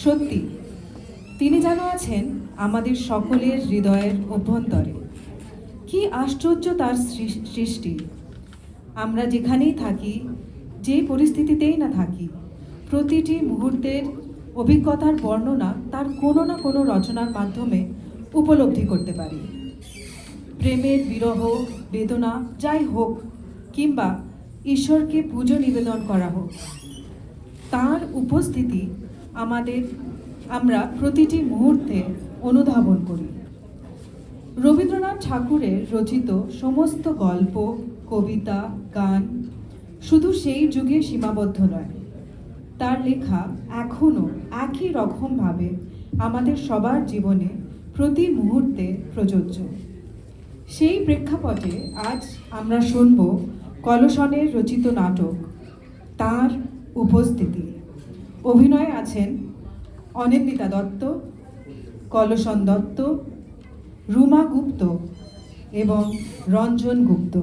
সত্যি তিনি যেন আছেন আমাদের সকলের হৃদয়ের অভ্যন্তরে। কি আশ্চর্য তার সৃষ্টি! আমরা যেখানেই থাকি, যে পরিস্থিতিতেই না থাকি, প্রতিটি মুহূর্তের অভিজ্ঞতার বর্ণনা তার কোনো না কোনো রচনার মাধ্যমে উপলব্ধি করতে পারি। প্রেমের বিরহ, বেদনা যাই হোক, কিংবা ঈশ্বরকে পুজো নিবেদন করা হোক, তার উপস্থিতি আমরা প্রতিটি মুহূর্তে অনুধাবন করি। রবীন্দ্রনাথ ঠাকুরের রচিত সমস্ত গল্প, কবিতা, গান শুধু সেই যুগে সীমাবদ্ধ নয়, তার লেখা এখনও একই রকমভাবে আমাদের সবার জীবনে প্রতি মুহূর্তে প্রযোজ্য। সেই প্রেক্ষাপটে আজ আমরা শুনব কলসনের রচিত নাটক তার উপস্থিতি। অভিনয়ে আছেন অনিন্দিতা দত্ত, কলসন দত্ত, রুমা গুপ্ত এবং রঞ্জন গুপ্ত।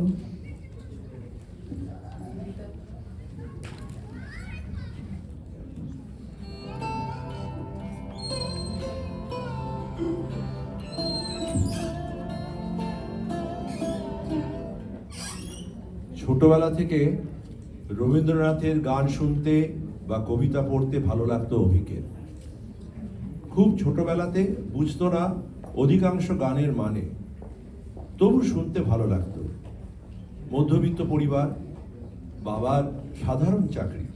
ছোটবেলা থেকে রবীন্দ্রনাথের গান শুনতে বা কবিতা পড়তে ভালো লাগতো অভিকের। খুব ছোটবেলাতে বুঝতো না অধিকাংশ গানের মানে, তবু শুনতে ভালো লাগতো। মধ্যবিত্ত পরিবার, বাবার সাধারণ চাকরি,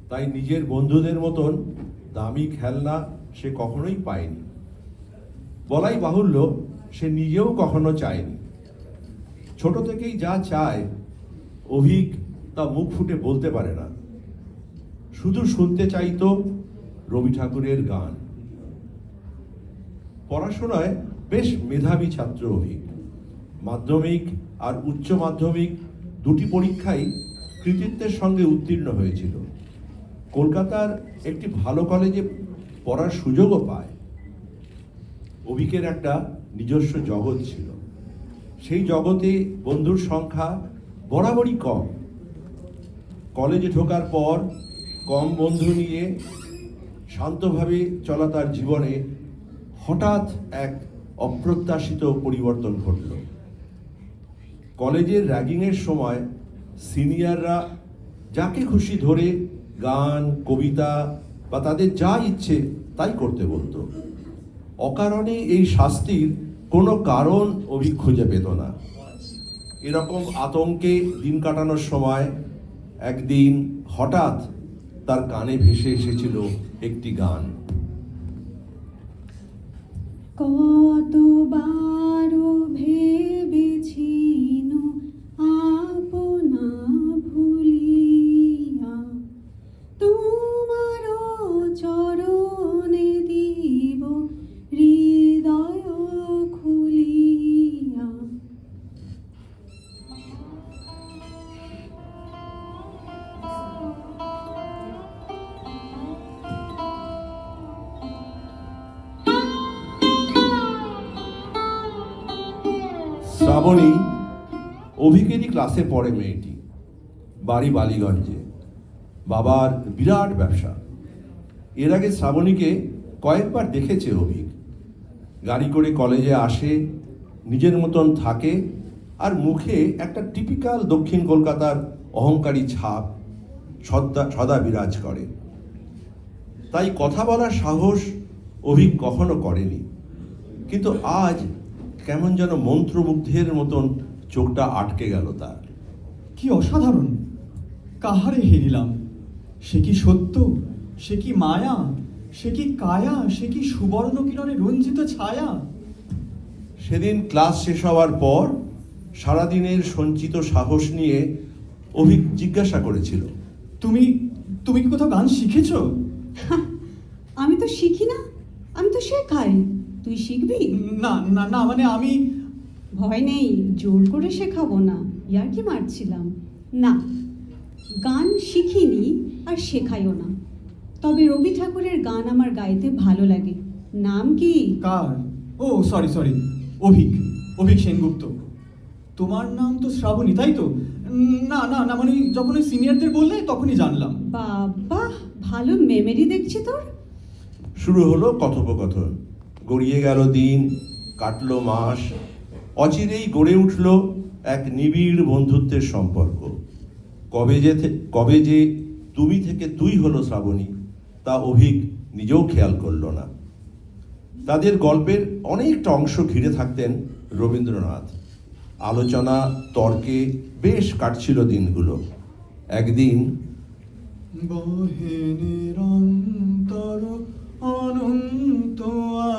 তাই নিজের বন্ধুদের মতন দামি খেলনা সে কখনোই পায়নি। বলাই বাহুল্য, সে নিজেও কখনো চায়নি। ছোট থেকেই যা চায় অভিক তা মুখ ফুটে বলতে পারে না, শুধু শুনতে চাইতো রবি ঠাকুরের গান। পড়াশোনায় বেশ মেধাবী ছাত্র অভিক। মাধ্যমিক আর উচ্চ মাধ্যমিক দুটি পরীক্ষাই কৃতিত্বের সঙ্গে উত্তীর্ণ হয়েছিল। কলকাতার একটি ভালো কলেজে পড়ার সুযোগও পায়। অভিকের একটা নিজস্ব জগৎ ছিল। সেই জগতে বন্ধুর সংখ্যা বরাবরই কম। কলেজে ঢোকার পর কম বন্ধু নিয়ে শান্তভাবে চলা তার জীবনে হঠাৎ এক অপ্রত্যাশিত পরিবর্তন ঘটল। কলেজের র্যাগিংয়ের সময় সিনিয়ররা যাকে খুশি ধরে গান, কবিতা বা তাদের যা ইচ্ছে তাই করতে বলতো। অকারণে এই শাস্তির কোনো কারণ অভিক খুঁজে পেত না। এরকম আতঙ্কে দিন কাটানোর সময় একদিন হঠাৎ তার কানে ভেসে এসেছিল একটি গান। কতবার ভেবেছি আপনা ভুলিয়া তোমার চরণে দিব হৃদয় খুলিয়া। শ্রাবণী অভিকেরই ক্লাসে পড়ে মেয়েটি। বাড়ি বালিগঞ্জে, বাবার বিরাট ব্যবসা। এর আগে শ্রাবণীকে কয়েকবার দেখেছে অভিক। গাড়ি করে কলেজে আসে, নিজের মতন থাকে, আর মুখে একটা টিপিক্যাল দক্ষিণ কলকাতার অহংকারী ছাপ সদা বিরাজ করে। তাই কথা বলার সাহস অভিক কখনো করেনি। কিন্তু আজ কেমন যেন মন্ত্রমুগ্ধের মতন চোখটা আটকে গেল তার। কি অসাধারণ! কাহারে হেরিলাম? সে কি সত্য, সে কি মায়া, সে কি কায়া, সে কি সুবর্ণ কিরণে রঞ্জিত ছায়া। সেদিন ক্লাস শেষ হওয়ার পর সারাদিনের সঞ্চিত সাহস নিয়ে অভিক জিজ্ঞাসা করেছিল, তুমি তুমি কি কোথাও গান শিখেছ? আমি তো শিখি না, আমি তো শেখাই। তুই শিখবি? না না না, মানে আমি। ভয় নেই, জোর করে শেখাবো না, ইয়ার্কি মারছিলাম। না, গান শিখিনি আর শেখাইও না। তবে রবি ঠাকুরের গান আমার গাইতে ভালো লাগে। নাম কি? কার? ও সরি সরি, অভিক, অভিক সেনগুপ্ত। তোমার নাম তো শ্রাবণী, তাই তো? না না না, মানে যখন ওই সিনিয়রদের বললে তখনই জানলাম। বাবা, ভালো মেমোরি দেখছি তোর। শুরু হলো কথোপকথন। গড়িয়ে গেল দিন, কাটলো মাস, অচিরেই গড়ে উঠল এক নিবিড় বন্ধুত্বের সম্পর্ক। কবে যে তুমি থেকে তুই হলো শ্রাবণী, তা অভিক নিজেও খেয়াল করলো না। তাদের গল্পের অনেকটা অংশ ঘিরে থাকতেন রবীন্দ্রনাথ। আলোচনা তর্কে বেশ কাটছিল দিনগুলো। একদিন বহে নিরন্তর অনন্ত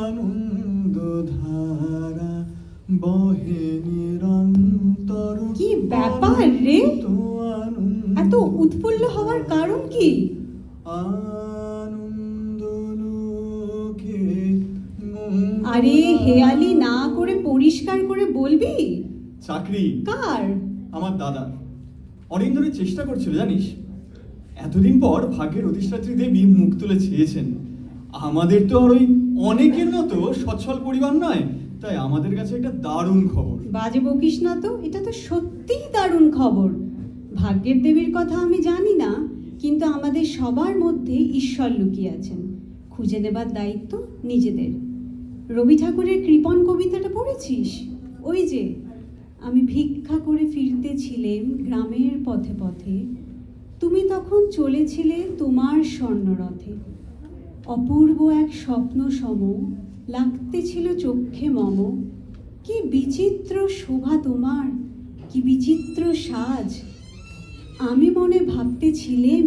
আনন্দ ধারা, বহে নিরন্তর কি ব্যাপার রে? অনন্ত আনন্দ এত উৎফুল্ল হওয়ার কারণ কি? আনন্দ লোকে আরে হেয়ালি না করে পরিষ্কার করে বলবি। চাকরি কার? আমার দাদা অনেক ধরে চেষ্টা করছিল জানিস। এতদিন পর ভাগ্যের অধিষ্ঠাত্রী দেবী মুখ তুলে চেয়েছেন। আমাদের তো আর ওই অনেকের মতো সচ্ছল পরিবার নয়, তাই আমাদের কাছে একটা দারুণ খবর। বাজে বকিস না তো, এটা তো সত্যিই দারুণ খবর। ভাগ্যের দেবীর কথা আমি জানি না, কিন্তু আমাদের সবার মধ্যে ঈশ্বর লুকিয়ে আছেন। খুঁজে নেবার দায়িত্ব নিজেদের। রবি ঠাকুরের কৃপণ কবিতাটা পড়েছিস? ওই যে, আমি ভিক্ষা করে ফিরতেছিলেম গ্রামের পথে পথে, তুমি তখন চলেছিলে তোমার স্বর্ণরথে। অপূর্ব এক স্বপ্ন সম লাগতেছিল চক্ষে মম। কি বিচিত্র শোভা তোমার, কি বিচিত্র সাজ। আমি মনে ভাবতেছিলেম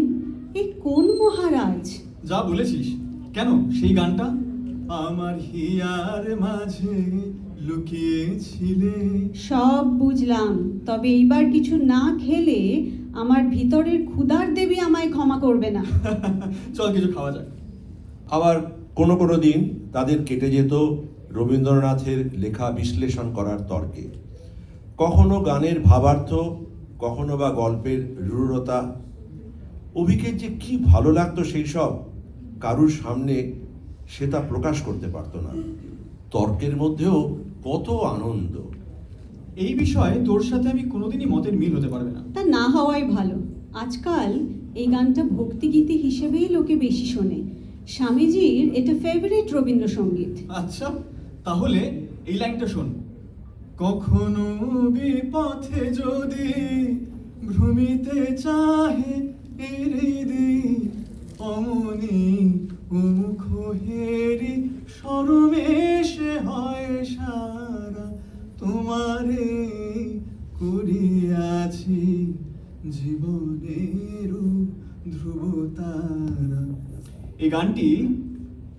এ কোন মহারাজ। যা বলেছিস। কেন সেই গানটা? আমার হিয়ার মাঝে লুকিয়েছিলে। সব বুঝলাম, তবে এইবার কিছু না খেলে আমার ভিতরের ক্ষুধার দেবী আমায় ক্ষমা করবে না। চল কিছু খাওয়া যাক। আবার কোনো কোনো দিন তাদের কেটে যেত রবীন্দ্রনাথের লেখা বিশ্লেষণ করার তর্কে। কখনো গানের ভাবার্থ, কখনো বা গল্পের রূঢ়তা। অভিকের যে কি ভালো লাগতো সেই সব, কারুর সামনে সে তা প্রকাশ করতে পারতো না। তর্কের মধ্যেও কত আনন্দ। এই বিষয়ে তোর সাথে আমি কোনোদিনই মতের মিল হতে পারবে না। তা না হওয়াই ভালো। আজকাল এই গানটা ভক্তিগীতি হিসেবেই লোকে বেশি শোনে। স্বামীজির এটা ফেভারিট রবীন্দ্রসঙ্গীত। আচ্ছা, তাহলে এই লাইনটা শোন। কখনো বিপথে যদি ভ্রমিতে চাহে এরিদি, অমনি মুখ হেরি সরমেশে হয় সারা, তোমারে করিয়াছি জীবনের ধ্রুবতারা। এই গানটি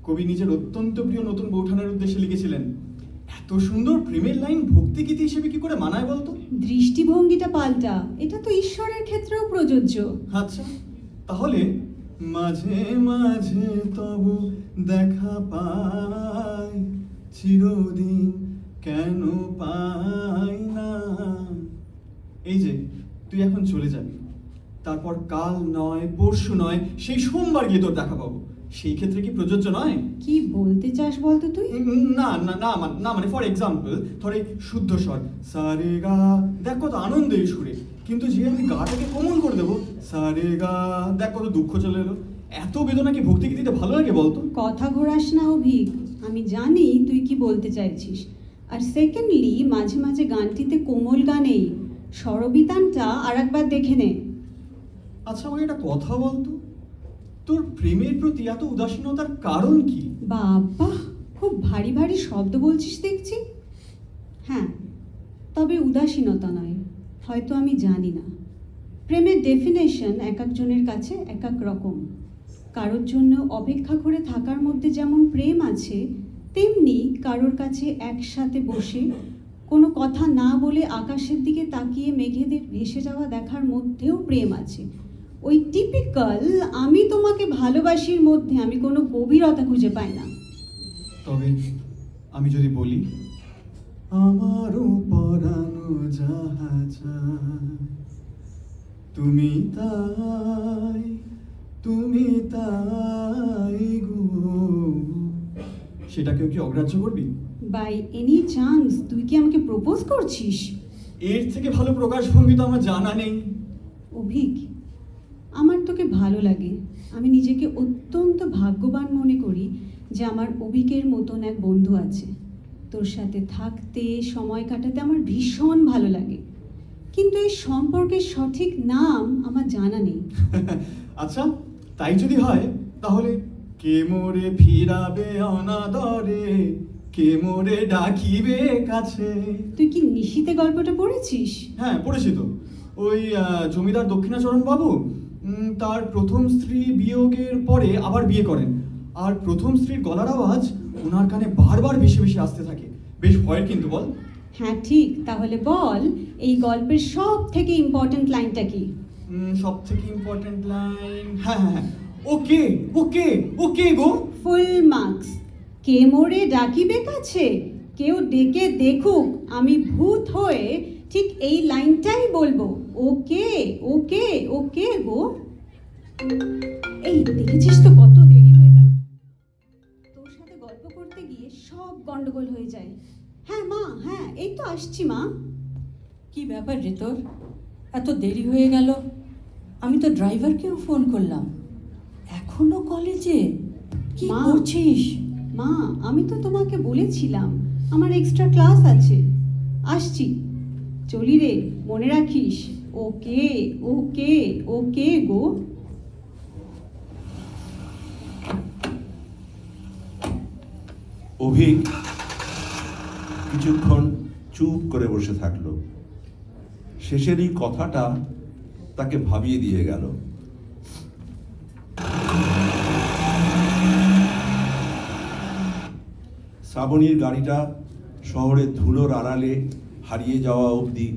কবি নিজের অত্যন্ত প্রিয় নতুন বৌঠানের উদ্দেশ্যে লিখেছিলেন। এত সুন্দর প্রেমের লাইন ভক্তিগীতি হিসেবে কি করে মানায় বলতো? দৃষ্টিভঙ্গিটা পাল্টা, এটা তো ঈশ্বরের ক্ষেত্রেও প্রযোজ্য। আচ্ছা, তাহলে মাঝে মাঝে তব দেখা পাই, চিরদিন কেন পাই না। এই যে তুই এখন চলে যাবি, তারপর কাল নয় পরশু নয় সেই সোমবার গিয়ে তোর দেখা পাবো। সেই ক্ষেত্রে কি প্রযোজ্য নয়? কি বলতে চাস বলতো তুই? না না না না, মানে ফর এক্সাম্পল ধর এই শুদ্ধ স্বর সারে গা, দেখ কত আনন্দ এই সুরে, কিন্তু যে আমি গাটাকে কোমল করে দেবো সারে গা, দেখ কত দুঃখ চলে এলো। এত বেদনা কি ভক্তিগীতিতে ভালো লাগে বলতো? কথা ঘোরাস না অভিক, আমি জানি তুই কি বলতে চাইছিস। আর সেকেন্ডলি, মাঝে মাঝে গানটিতে কোমল গানেই স্বরবিতানটা আর একবার দেখে নে। আচ্ছা আমাকে একটা কথা বলতো, তোর প্রেমের প্রতি এত উদাসীনতার কারণ কি? বাবা, খুব ভারী ভারী শব্দ বলছিস দেখছি। হ্যাঁ, তবে উদাসীনতা নয়, হয়তো আমি জানি না। প্রেমের ডেফিনেশন এক একজনের কাছে এক এক রকম। কারোর জন্য অপেক্ষা করে থাকার মধ্যে যেমন প্রেম আছে, তেমনি কারোর কাছে একসাথে বসে কোনো কথা না বলে আকাশের দিকে তাকিয়ে মেঘেদের ভেসে যাওয়া দেখার মধ্যেও প্রেম আছে। ওই টিপিক্যাল আমি তোমাকে ভালোবাসির মধ্যে আমি কোনো গভীরতা খুঁজে পাই না। তবে আমি যদি বলি, আমারও পরানো যাহা চায়, তুমি তাই, তুমি তাই গো, সেটাকেও কি অগ্রাহ্য করবি? বাই এনি চান্স তুই কি আমাকে প্রপোজ করছিস? এর থেকে ভালো প্রকাশভঙ্গি তো আমার জানা নেই। অভিক, আমার তোকে ভালো লাগে। আমি নিজেকে অত্যন্ত ভাগ্যবান মনে করি যে আমার অভিকের মতন এক বন্ধু আছে। তোর সাথে থাকতে, সময় কাটাতে আমার ভীষণ ভালো লাগে, কিন্তু এই সম্পর্কের সঠিক নাম আমার জানা নেই। আচ্ছা, তাই যদি হয় তাহলে কে মোরে ফিরাবে অনাদরে, কে মোরে ডাকিবে কাছে। তুই কি নিশীথে গল্পটা পড়েছিস? হ্যাঁ, পড়েছি তো। ওই জমিদার দক্ষিণাচরণ বাবু তার প্রথম স্ত্রী বিয়োগের পরে আবার বিয়ে করেন, আর প্রথম স্ত্রীর গলার আওয়াজ ওনার কানে বারবার বেশি বেশি আসতে থাকে। বেশ ভয়ের কিন্তু, বল। হ্যাঁ ঠিক, তাহলে বল এই গল্পের সব থেকে ইম্পর্ট্যান্ট লাইনটা কি? সব থেকে ইম্পর্টেন্ট লাইন, হ্যাঁ হ্যাঁ হ্যাঁ, ওকে ওকে ওকে গো। Full marks. কে মোরে ডাকিবে কাছে, কেউ ডেকে দেখুক আমি ভূত হয়ে, ঠিক এই লাইনটাই বলবো। ওকে ওকে ওকে গো। এই দেখেছিস তো কত দেরি হয়ে গেল। তোর সাথে গল্প করতে গিয়ে সব গন্ডগোল হয়ে যায়। হ্যাঁ মা, হ্যাঁ এই তো আসছি মা। কি ব্যাপার রে তোর, এত দেরি হয়ে গেল? আমি তো ড্রাইভারকেও ফোন করলাম, এখনো কলেজে? কি মা। করছিস? মা, আমি তো তোমাকে বলেছিলাম আমার এক্সট্রা ক্লাস আছে, আসছি। চলি রে, মনে রাখিস। ওকে ওকে ওকে গো। অভিক কিছুক্ষণ চুপ করে বসে থাকলো। শেষের এই কথাটা তাকে ভাবিয়ে দিয়ে গেল। শ্রাবণীর গাড়িটা শহরের ধুলোর আড়ালে হারিয়ে যাওয়া অবধি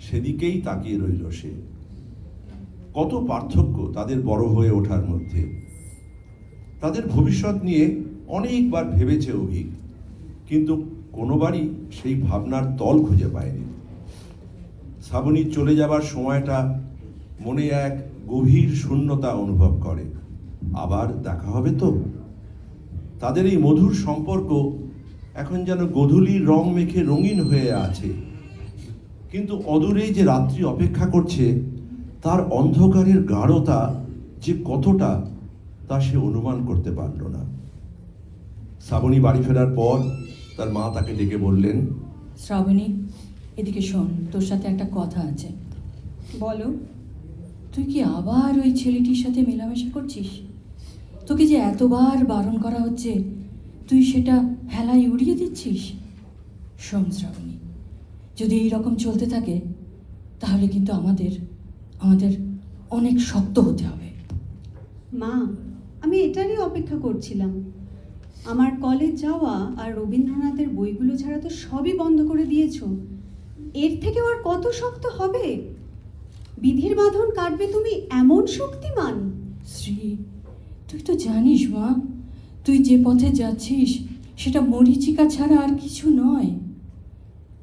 সেদিকেই তাকিয়ে রইল সে। কত পার্থক্য তাদের বড় হয়ে ওঠার মধ্যে। তাদের ভবিষ্যৎ নিয়ে অনেকবার ভেবেছে অভিক, কিন্তু কোনোবারই সেই ভাবনার তল খুঁজে পায়নি। শ্রাবণীর চলে যাবার সময়টা মনে এক গভীর শূন্যতা অনুভব করে। আবার দেখা হবে তো? তাদের এই মধুর সম্পর্ক এখন যেন গোধূলির রং মেখে রঙিন হয়ে আছে, কিন্তু অদূরে যে রাত্রি অপেক্ষা করছে তার অন্ধকারের গাঢ়তা যে কতটা তা সে অনুমান করতে পারল না। শ্রাবণী বাড়ি ফেরার পর তার মা তাকে ডেকে বললেন, শ্রাবণী, এদিকে শোন, তোর সাথে একটা কথা আছে। বলো। তুই কি আবার ওই ছেলেটির সাথে মেলামেশা করছিস? তোকে যে এতবার বারণ করা হচ্ছে, তুই সেটা হেলায় উড়িয়ে দিচ্ছিস। শোন শ্রাবণী, যদি এই রকম চলতে থাকে তাহলে কিন্তু আমাদের অনেক শক্ত হতে হবে। মা, আমি এটারই অপেক্ষা করছিলাম। আমার কলেজ যাওয়া আর রবীন্দ্রনাথের বইগুলো ছাড়া তো সবই বন্ধ করে দিয়েছো। এর থেকে আর কত শক্ত হবে? বিধির বাঁধন কাটবে তুমি এমন শক্তিমান? শ্রী, তুই তো জানিস মা, তুই যে পথে যাচ্ছিস সেটা মরীচিকা ছাড়া আর কিছু নয়।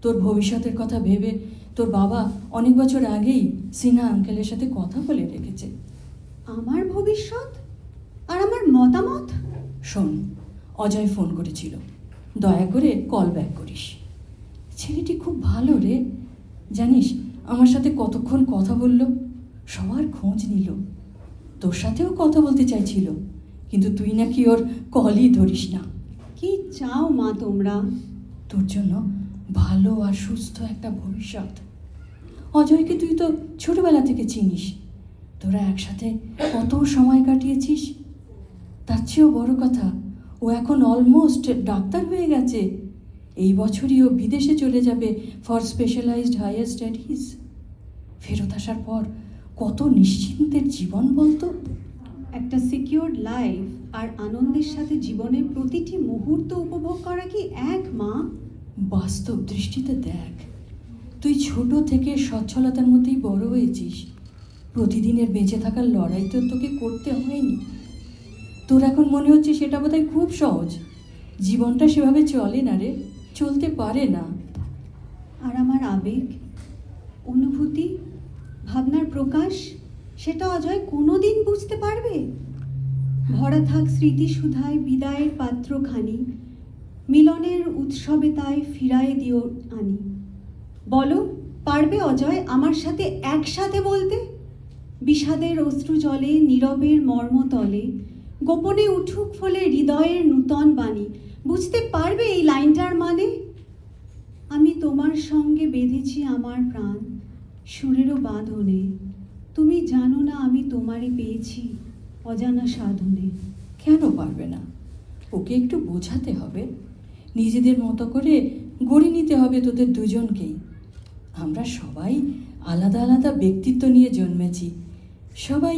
তোর ভবিষ্যতের কথা ভেবে তোর বাবা অনেক বছর আগেই সিনহা আঙ্কেলের সাথে কথা বলে রেখেছে। আমার ভবিষ্যৎ আর আমার মতামত? শোন, অজয় ফোন করেছিল, দয়া করে কল ব্যাক করিস। ছেলেটি খুব ভালো রে, জানিস আমার সাথে কতক্ষণ কথা বলল, সবার খোঁজ নিল। তোর সাথেও কথা বলতে চাইছিল, কিন্তু তুই নাকি ওর কলই ধরিস না। কি চাও মা তোমরা? তোর জন্য ভালো আর সুস্থ একটা ভবিষ্যৎ। অজয়কে তুই তো ছোটবেলা থেকে চিনিস, তোরা একসাথে কত সময় কাটিয়েছিস। তার চেয়েও বড় কথা, ও এখন অলমোস্ট ডাক্তার হয়ে গেছে। এই বছরই ও বিদেশে চলে যাবে ফর স্পেশালাইজড হায়ার স্টাডিজ। ফেরত আসার পর কত নিশ্চিন্তের জীবন বলতো। একটা সিকিউরড লাইফ আর আনন্দের সাথে জীবনের প্রতিটি মুহূর্ত উপভোগ করা কি এক মা? বাস্তব দৃষ্টিতে দেখ, তুই ছোট থেকে সচ্ছলতার মধ্যেই বড় হয়েছিস। প্রতিদিনের বেঁচে থাকার লড়াই তো তোকে করতে হয়নি। তোর এখন মনে হচ্ছে সেটা বোধহয় খুব সহজ। জীবনটা সেভাবে চলে না রে, চলতে পারে না। আর আমার আবেগ, অনুভূতি, ভাবনার প্রকাশ, সেটা অজয় কোনোদিন বুঝতে পারবে? ভরা থাক স্মৃতিসুধায় বিদায়ের পাত্রখানি, মিলনের উৎসবে তাই ফিরায় দিও আনি। বলো, পারবে অজয় আমার সাথে একসাথে বলতে? বিষাদের অশ্রু জলে নীরবের মর্মতলে গোপনে উঠুক ফলে হৃদয়ের নূতন বাণী। বুঝতে পারবে এই লাইনটার মানে? আমি তোমার সঙ্গে বেঁধেছি আমার প্রাণ সুরেরও বাঁধনে, তুমি জানো না আমি তোমারই পেয়েছি অজানা সাধনে। কেন পারবে না? ওকে একটু বোঝাতে হবে, নিজেদের মতো করে গড়ে নিতে হবে তোদের দুজনকেই। আমরা সবাই আলাদা আলাদা ব্যক্তিত্ব নিয়ে জন্মেছি, সবাই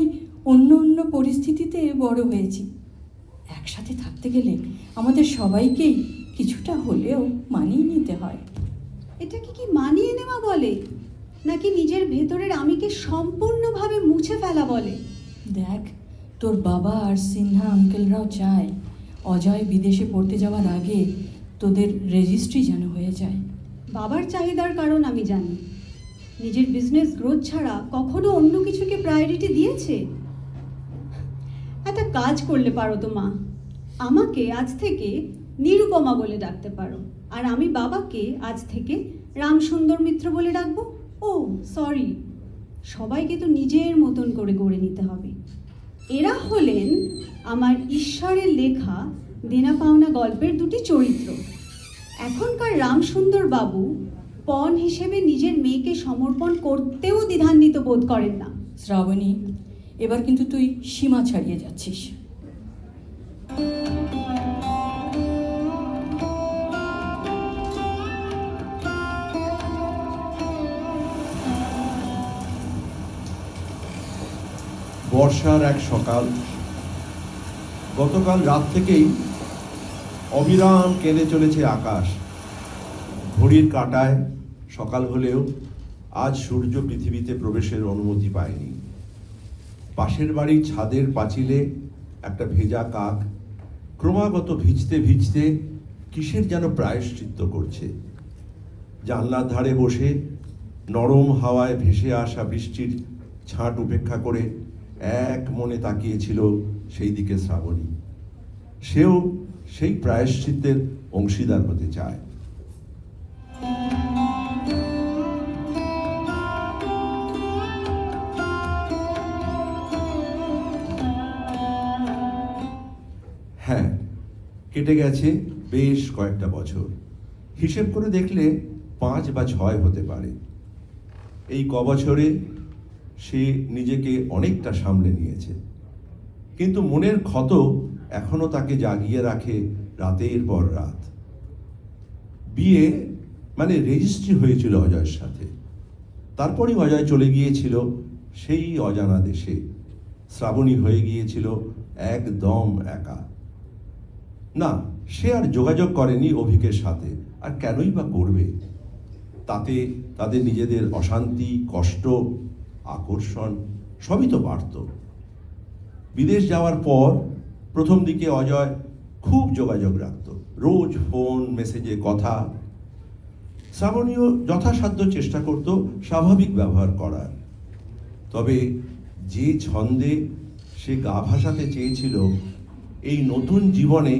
অন্য অন্য পরিস্থিতিতে বড় হয়েছি। একসাথে থাকতে গেলে আমাদের সবাইকেই কিছুটা হলেও মানিয়ে নিতে হয়। এটাকে কি মানিয়ে নেওয়া বলে, নাকি নিজের ভেতরের আমিকে সম্পূর্ণভাবে মুছে ফেলা বলে? দেখ, তোর বাবা আর সিনহা আঙ্কেলরাও চায় অজয় বিদেশে পড়তে যাওয়ার আগে তোদের রেজিস্ট্রি যেন হয়ে যায়। বাবার চাহিদার কারণ আমি জানি। নিজের বিজনেস গ্রোথ ছাড়া কখনো অন্য কিছুকে প্রায়োরিটি দিয়েছে? একটা কাজ করলে পারো তো মা, আমাকে আজ থেকে নিরুপমা বলে ডাকতে পারো, আর আমি বাবাকে আজ থেকে রামসুন্দর মিত্র বলে ডাকবো। ও সরি, সবাইকে তো নিজের মতন করে গড়ে নিতে হবে। এরা হলেন আমার ঈশ্বরের লেখা দেনা পাওনা গল্পের দুটি চরিত্র। এখনকার রামসুন্দর বাবু পণ হিসেবে নিজের মেয়েকে সমর্পণ করতেও দ্বিধান্বিত বোধ করেন না। শ্রাবণী, এবার কিন্তু তুই সীমা ছাড়িয়ে যাচ্ছিস। বর্ষার এক সকাল, গতকাল রাত থেকেই অবিরাম কেঁদে চলেছে আকাশ। ঘড়ির কাঁটায় সকাল হলেও আজ সূর্য পৃথিবীতে প্রবেশের অনুমতি পায়নি। পাশের বাড়ির ছাদের পাঁচিলে একটা ভেজা কাক ক্রমাগত ভিজতে ভিজতে কিসের যেন প্রায়শ্চিত্ত করছে। জানলার ধারে বসে নরম হাওয়ায় ভেসে আসা বৃষ্টির ছাঁট উপেক্ষা করে এক মনে তাকিয়েছিল সেই দিকে শ্রাবণী। সেও সেই প্রায়শ্চিত্তের অংশীদার হতে চায়। হ্যাঁ, কেটে গেছে বেশ কয়েকটা বছর। হিসেব করে দেখলে 5 বা 6 হতে পারে। এই বছরে সে নিজেকে অনেকটা সামলে নিয়েছে, কিন্তু মনের ক্ষত এখনো তাকে জাগিয়ে রাখে রাতের পর রাত। বিয়ে মানে রেজিস্ট্রি হয়েছিল অজয়ের সাথে, তারপরই অজয় চলে গিয়েছিল সেই অজানা দেশে। শ্রাবণী হয়ে গিয়েছিল একদম একা। না, সে আর যোগাযোগ করেনি অভিকের সাথে, আর কেনই বা করবে? তাতে তাদের নিজেদের অশান্তি, কষ্ট, আকর্ষণ সবই তো বাড়ত। বিদেশ যাওয়ার পর প্রথম দিকে অজয় খুব যোগাযোগ রাখত, রোজ ফোন মেসেজে কথা। শ্রাবণীও যথাসাধ্য চেষ্টা করত স্বাভাবিক ব্যবহার করার। তবে যে ছন্দে সে গা ভাসাতে চেয়েছিল এই নতুন জীবনে,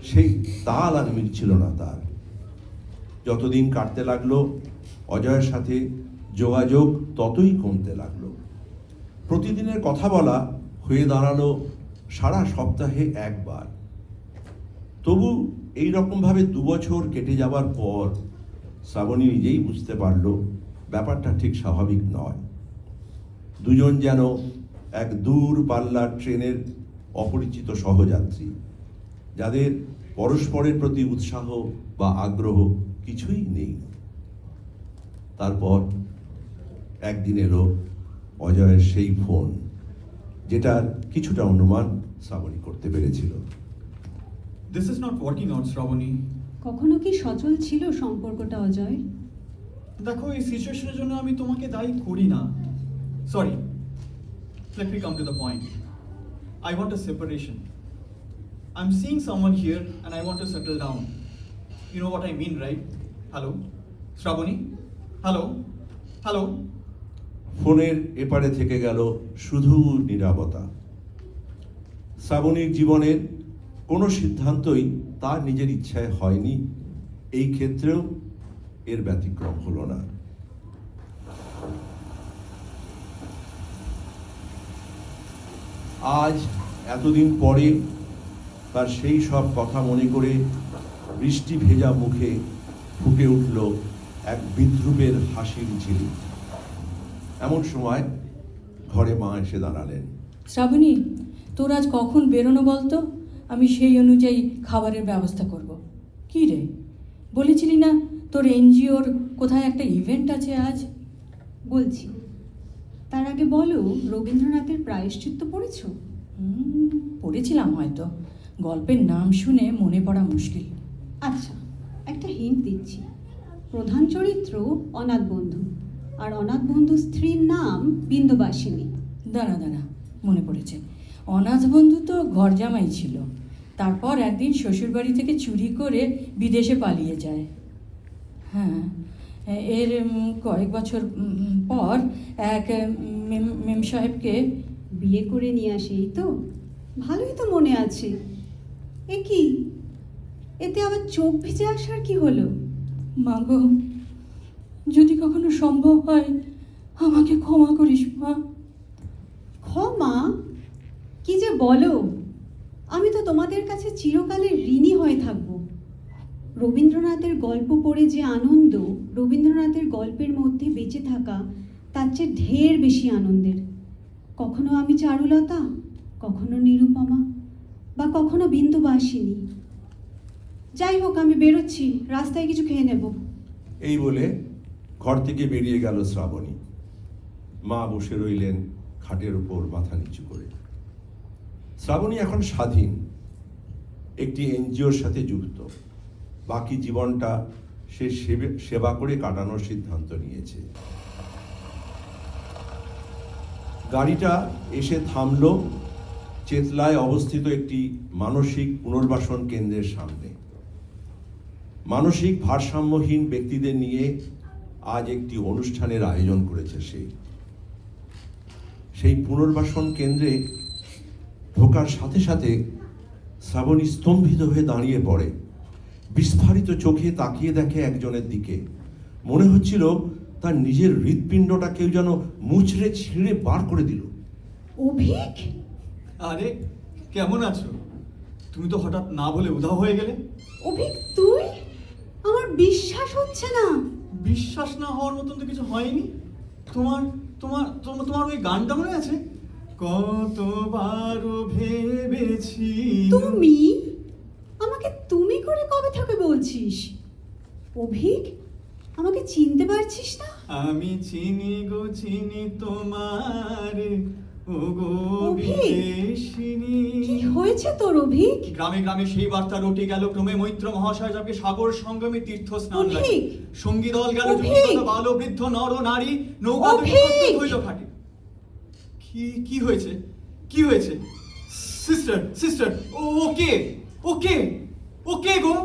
সেই তাল আর মিলছিল না তার। যতদিন কাটতে লাগলো অজয়ের সাথে যোগাযোগ ততই কমতে লাগলো। প্রতিদিনের কথা বলা হয়ে দাঁড়ালো সারা সপ্তাহে একবার। তবু এই রকমভাবে 2 বছর কেটে যাবার পর শ্রাবণী নিজেই বুঝতে পারল ব্যাপারটা ঠিক স্বাভাবিক নয়। দুজন যেন এক দূর পাল্লার ট্রেনের অপরিচিত সহযাত্রী, যাদের পরস্পরের প্রতি উৎসাহ বা আগ্রহ কিছুই নেই। তারপর একদিন এলো অজয়ের সেই ফোন, যেটার কিছুটা অনুমান শ্রাবণী করতে পেরেছিল। This is not working out, Shravani. কখনো কি সচল ছিল সম্পর্কটা অজয়? দেখো, এই সিচুয়েশনের জন্য আমি তোমাকে দায়ী করি না। Sorry, let me come to the point. I want a separation. I'm seeing someone here and I want to settle down. You know what I mean, right? Hello? Shravani? Hello? Hello? ফোনের এপারে থেকে গেল শুধু নীরবতা। শ্রাবণীর জীবনের কোনো সিদ্ধান্তই তার নিজের ইচ্ছায় হয়নি, এই ক্ষেত্রেও এর ব্যতিক্রম হলো না। আজ এতদিন পরে তার সেই সব কথা মনে করে বৃষ্টি ভেজা মুখে ফুটে উঠল এক বিদ্রূপের হাসির ঝিলিক। এমন সময় ঘরে মা এসে দাঁড়ালেন। শ্রাবণী, তোর আজ কখন বেরোনো বলতো? আমি সেই অনুযায়ী খাবারের ব্যবস্থা করব। কি রে, বলেছিলি না তোর এনজিওর কোথায় একটা ইভেন্ট আছে আজ? বলছি, তার আগে বলো, রবীন্দ্রনাথের প্রায়শ্চিত্ত পড়েছ? পড়েছিলাম হয়তো, গল্পের নাম শুনে মনে পড়া মুশকিল। আচ্ছা, একটা হিন্ট দিচ্ছি। প্রধান চরিত্র অনাথ বন্ধু, আর অনাথ বন্ধুর স্ত্রীর নাম বিন্দুবাসিনী। দাঁড়া, মনে পড়েছে। অনাথ বন্ধু তো ঘর জামাই ছিল, তারপর একদিন শ্বশুরবাড়ি থেকে চুরি করে বিদেশে পালিয়ে যায়। হ্যাঁ, এর কয়েক বছর পর এক মেম সাহেবকে বিয়ে করে নিয়ে আসে, এই তো? ভালোই তো মনে আছে। এ কি, এতে আবার চোখ ভিজে আসার কি হলো? মাগো, যদি কখনো সম্ভব হয় আমাকে ক্ষমা করিস মা। ক্ষমা? কি যে বলো! আমি তো তোমাদের কাছে চিরকালের ঋণী হয়ে থাকবো। রবীন্দ্রনাথের গল্প পড়ে যে আনন্দ, রবীন্দ্রনাথের গল্পের মধ্যে বেঁচে থাকা তার চেয়ে ঢের বেশি আনন্দের। কখনো আমি চারুলতা, কখনো নিরুপমা, বা কখনো বিন্দুবাসিনী। যাই হোক, আমি বেরোচ্ছি, রাস্তায় কিছু খেয়ে নেব। এই বলে ঘর থেকে বেরিয়ে গেল শ্রাবণী। মা বসে রইলেন খাটের উপর মাথা নিচু করে। শ্রাবণী এখন স্বাধীন, একটি এনজিওর সাথে যুক্ত। বাকি জীবনটা সে সেবা করে কাটানোর সিদ্ধান্ত নিয়েছে। গাড়িটা এসে থামলো চেতলায় অবস্থিত একটি মানসিক পুনর্বাসন কেন্দ্রের সামনে। মানসিক ভারসাম্যহীন ব্যক্তিদের নিয়ে আজ একটি অনুষ্ঠানের আয়োজন করেছে সে। সেই পুনর্বাসন কেন্দ্রে ঢোকার সাথে সাথে শ্রাবণী স্তম্ভিত হয়ে দাঁড়িয়ে পড়ে। বিস্ফারিত চোখে তাকিয়ে দেখে একজনের দিকে। মনে হচ্ছিল তার নিজের হৃৎপিণ্ডটা কেউ যেন মুচড়ে ছিঁড়ে বার করে দিল। অভিক! আরে, কেমন আছো? তুমি তো হঠাৎ না বলে উধাও হয়ে গেলে। অভিক, তুই? আমার বিশ্বাস হচ্ছে না। বিশ্বাস না হওয়ার মতন তো কিছু হয়নি। তোমার তোমার তোমার তোমার ওই গানটা মনে আছে? কতবার ভেবেছি। তুমি আমাকে তুমি করে কবে থেকে বলছিস? অভিক, আমাকে চিনতে পারছিস না? আমি চিনি গো, চিনি তোমার, ও গো অভিক! বিদেশিনী। কি হয়েছে তোর অভিক? গ্রামে গ্রামে সেই বার্তা রটে গেল ক্রমে। মৈত্র মহাশয় যাকে সাগর সঙ্গমে তীর্থ স্নান লাগে। অভিক! সঙ্গী দল গেল, অভিক! যুবক বাল বৃদ্ধ নর নারী নৌকা দুটি অভিক! প্রস্তুত হইল ঘাটে। কি হয়েছে? কি হয়েছে? সিস্টার, সিস্টার, ওকে ওকে ওকে গো।